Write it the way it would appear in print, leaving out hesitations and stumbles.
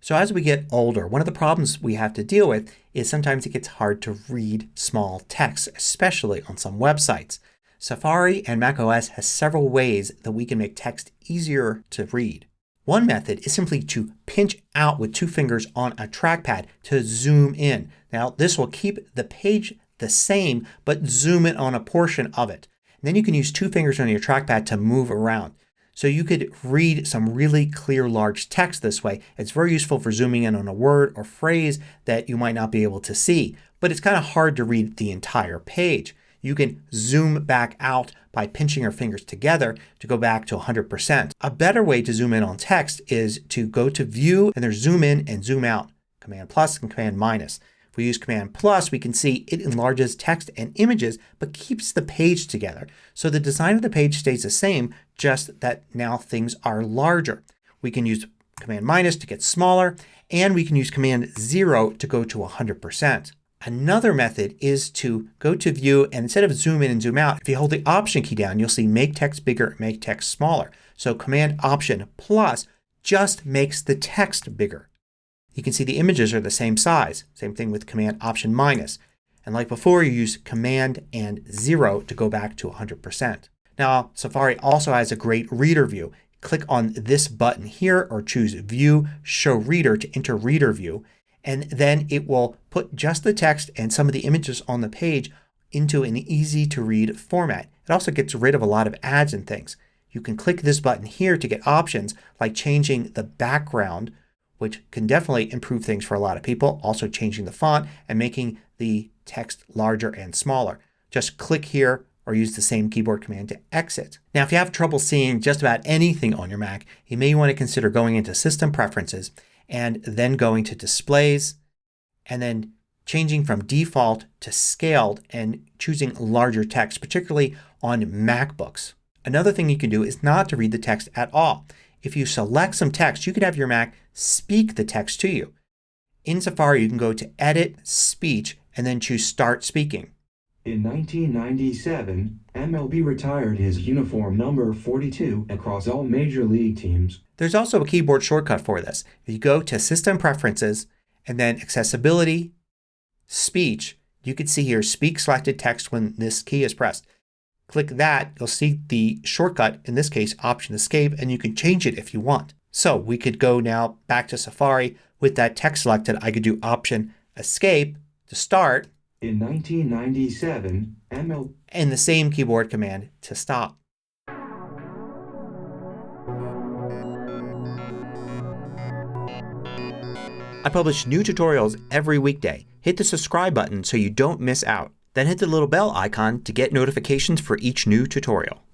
So as we get older, one of the problems we have to deal with is sometimes it gets hard to read small text, especially on some websites. Safari and macOS has several ways that we can make text easier to read. One method is simply to pinch out with two fingers on a trackpad to zoom in. Now this will keep the page the same but zoom in on a portion of it. And then you can use two fingers on your trackpad to move around. So you could read some really clear large text this way. It's very useful for zooming in on a word or phrase that you might not be able to see. But it's kind of hard to read the entire page. You can zoom back out by pinching your fingers together to go back to 100%. A better way to zoom in on text is to go to View and there's Zoom In and Zoom Out. Command plus and Command minus. If we use Command plus we can see it enlarges text and images but keeps the page together. So the design of the page stays the same, just that now things are larger. We can use Command minus to get smaller and we can use Command 0 to go to 100%. Another method is to go to View and instead of Zoom In and Zoom Out, if you hold the Option key down you'll see Make Text Bigger and Make Text Smaller. So Command Option plus just makes the text bigger. You can see the images are the same size. Same thing with Command Option minus. And like before you use Command and 0 to go back to 100%. Now Safari also has a great reader view. Click on this button here or choose View Show Reader to enter Reader View. And then it will put just the text and some of the images on the page into an easy to read format. It also gets rid of a lot of ads and things. You can click this button here to get options like changing the background, which can definitely improve things for a lot of people. Also changing the font and making the text larger and smaller. Just click here or use the same keyboard command to exit. Now if you have trouble seeing just about anything on your Mac, you may want to consider going into System Preferences and then going to Displays and then changing from default to scaled and choosing larger text, particularly on MacBooks. Another thing you can do is not to read the text at all. If you select some text you could have your Mac speak the text to you. In Safari you can go to Edit, Speech and then choose Start Speaking. In 1997, MLB retired his uniform number 42 across all major league teams. There's also a keyboard shortcut for this. If you go to System Preferences and then Accessibility, Speech, you can see here Speak Selected Text when this key is pressed. Click that. You'll see the shortcut, in this case Option Escape, and you can change it if you want. So we could go now back to Safari. With that text selected I could do Option Escape to start. In 1997, and the same keyboard command to stop. I publish new tutorials every weekday. Hit the subscribe button so you don't miss out. Then hit the little bell icon to get notifications for each new tutorial.